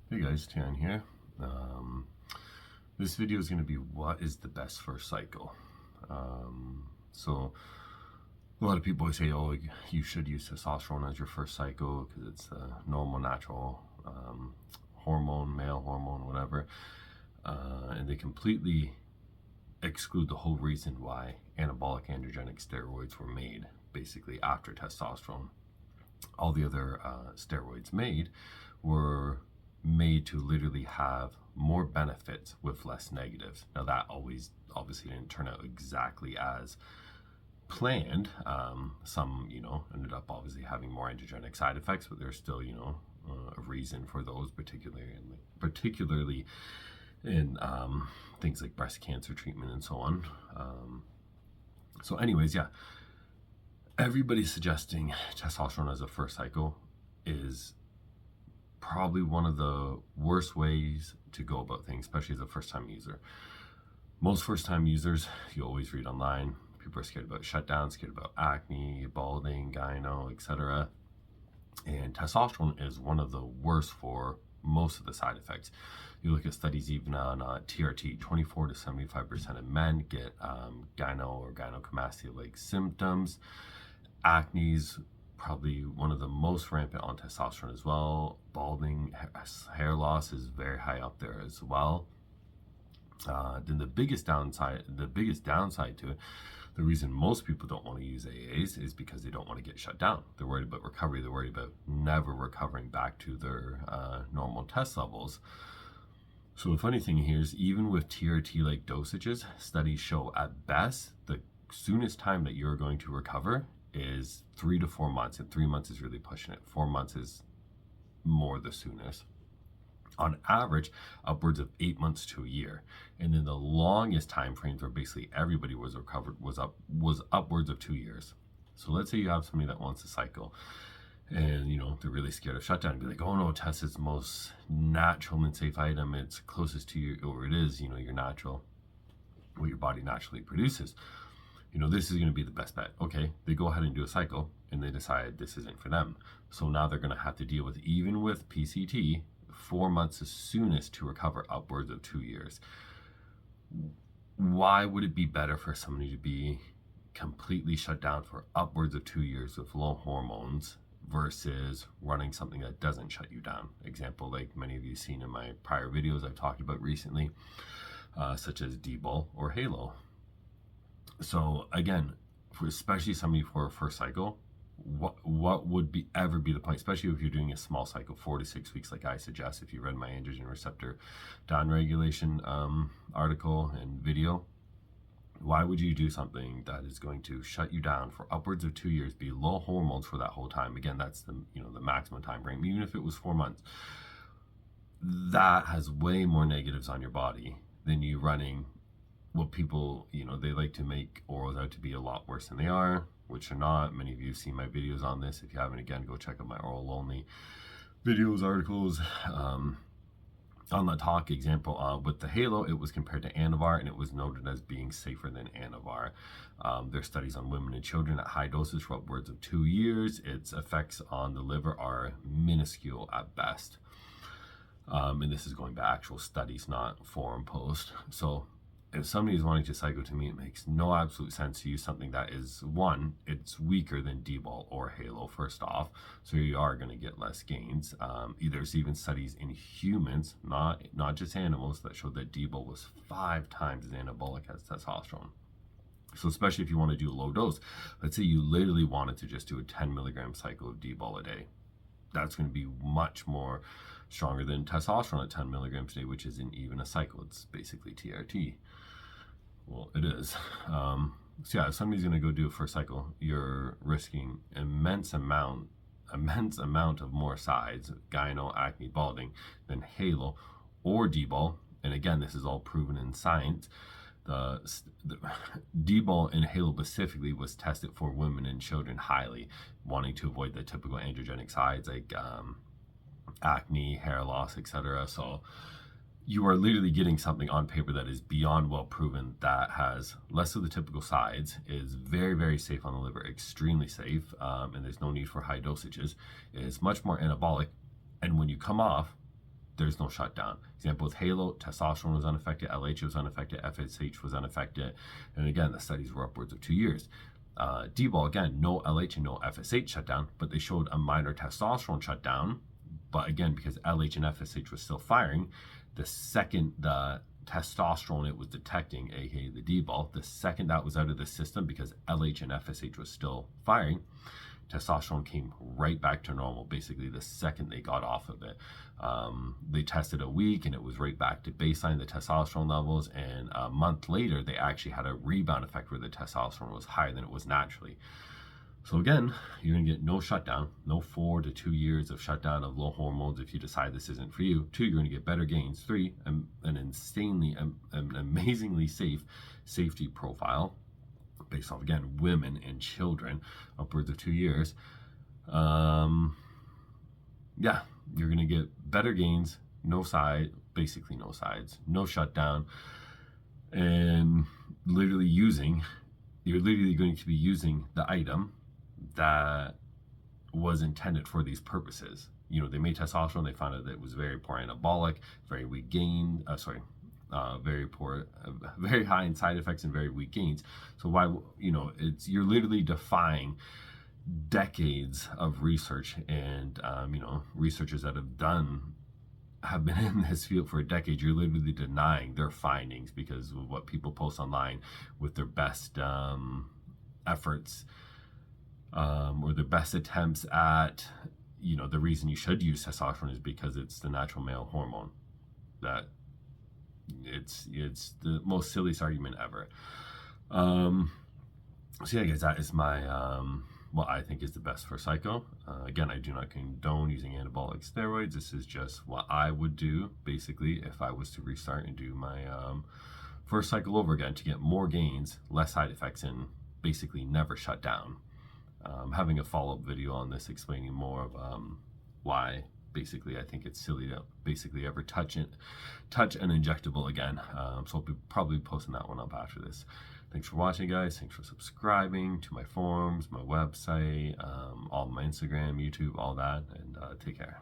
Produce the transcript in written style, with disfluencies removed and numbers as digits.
Hey guys, Taeian here. This video is going to be what is the best first cycle. So a lot of people always say, oh, you should use testosterone as your first cycle because it's a normal, natural hormone, male hormone, whatever. And they completely exclude the whole reason why anabolic androgenic steroids were made, basically after testosterone. All the other steroids made were made to literally have more benefits with less negatives. Now that always obviously didn't turn out exactly as planned. Some, ended up obviously having more androgenic side effects, but there's still, a reason for those, particularly in things like breast cancer treatment and so on. So anyways, yeah, everybody's suggesting testosterone as a first cycle is probably one of the worst ways to go about things, especially as a first-time user. Most first-time users, you always read online, people are scared about shutdown, scared about acne, balding, gyno, etc. And testosterone is one of the worst for most of the side effects. You look at studies even on TRT, 24 to 75% of men get gyno or gynecomastia-like symptoms. Acne's probably one of the most rampant on testosterone as well. Balding, hair loss is very high up there as well. Then the biggest downside to it, the reason most people don't want to use AAs is because they don't want to get shut down. They're worried about recovery. They're worried about never recovering back to their normal test levels. So the funny thing here is even with TRT-like dosages, studies show at best the soonest time that you're going to recover is 3 to 4 months, and 3 months is really pushing it. 4 months is more the soonest. On average, upwards of 8 months to a year. And then the longest time frames where basically everybody was recovered was upwards of 2 years. So let's say you have somebody that wants to cycle and they're really scared of shutdown and be like, oh no, test is the most natural and safe item, it's closest to you, or it is, your natural, what your body naturally produces. This is going to be the best bet. Okay, they go ahead and do a cycle and they decide this isn't for them. So now they're going to have to deal with, even with PCT, 4 months is soonest to recover, upwards of 2 years. Why would it be better for somebody to be completely shut down for upwards of 2 years with low hormones versus running something that doesn't shut you down? Example, like many of you seen in my prior videos I've talked about recently, such as D-Bol or Halo. So again, especially somebody for a first cycle, what would ever be the point, especially if you're doing a small cycle, 4 to 6 weeks, like I suggest. If you read my androgen receptor downregulation article and video, why would you do something that is going to shut you down for upwards of 2 years, be low hormones for that whole time? Again, that's the the maximum time frame. Even if it was 4 months, that has way more negatives on your body than you running what people, they like to make orals out to be a lot worse than they are, which are not. Many of you have seen my videos on this. If you haven't, again, go check out my oral only videos, articles. On the talk example, with the Halo, it was compared to Anavar, and it was noted as being safer than Anavar. There's studies on women and children at high doses for upwards of 2 years. Its effects on the liver are minuscule at best. And this is going by actual studies, not forum posts. So if somebody is wanting to cycle, to me, it makes no absolute sense to use something that is, one, it's weaker than D-Bol or Halo, first off, so you are going to get less gains. There's even studies in humans, not just animals, that showed that D-Bol was 5 times as anabolic as testosterone. So especially if you want to do a low dose, let's say you literally wanted to just do a 10 milligram cycle of D-Bol a day, that's going to be much more stronger than testosterone at 10 milligrams a day, which isn't even a cycle. It's basically TRT. Well, it is. So yeah, if somebody's going to go do a first cycle, you're risking immense amount of more sides, gyno, acne, balding, than Halo or D-Bol. And again, this is all proven in science. The D-Bol and Halo specifically was tested for women and children highly, wanting to avoid the typical androgenic sides like acne, hair loss, etc. So you are literally getting something on paper that is beyond well proven, that has less of the typical sides, is very, very safe on the liver, extremely safe, and there's no need for high dosages. It's much more anabolic, and when you come off, there's no shutdown. Example with Halo, testosterone was unaffected, LH was unaffected, FSH was unaffected, and again, the studies were upwards of 2 years. D-ball, again, no LH and no FSH shutdown, but they showed a minor testosterone shutdown. But again, because LH and FSH was still firing, the second the testosterone it was detecting, aka the D-ball, the second that was out of the system, because LH and FSH was still firing, testosterone came right back to normal basically the second they got off of it. They tested a week and it was right back to baseline, the testosterone levels, and a month later they actually had a rebound effect where the testosterone was higher than it was naturally. So again, you're going to get no shutdown, no 4 to 2 years of shutdown of low hormones if you decide this isn't for you. 2, you're going to get better gains. 3, an amazingly safe safety profile based off, again, women and children, upwards of 2 years. Yeah, you're going to get better gains, basically no sides, no shutdown, and you're literally going to be using the item that was intended for these purposes. You know, they made testosterone, they found out that it was very poor anabolic, very weak gain, very high in side effects and very weak gains. So why, you're literally defying decades of research and, researchers that have been in this field for a decade. You're literally denying their findings because of what people post online with their best efforts or their best attempts at, the reason you should use testosterone is because it's the natural male hormone. That it's the most silliest argument ever. So yeah, guys, that is my what I think is the best for cycle. Again, I do not condone using anabolic steroids. This is just what I would do basically if I was to restart and do my first cycle over again to get more gains, less side effects, and basically never shut down. Having a follow-up video on this explaining more of why basically I think it's silly to basically ever touch an injectable again. So I'll be probably posting that one up after this. Thanks for watching, guys. Thanks for subscribing to my forums, my website, all my Instagram, YouTube, all that, and take care.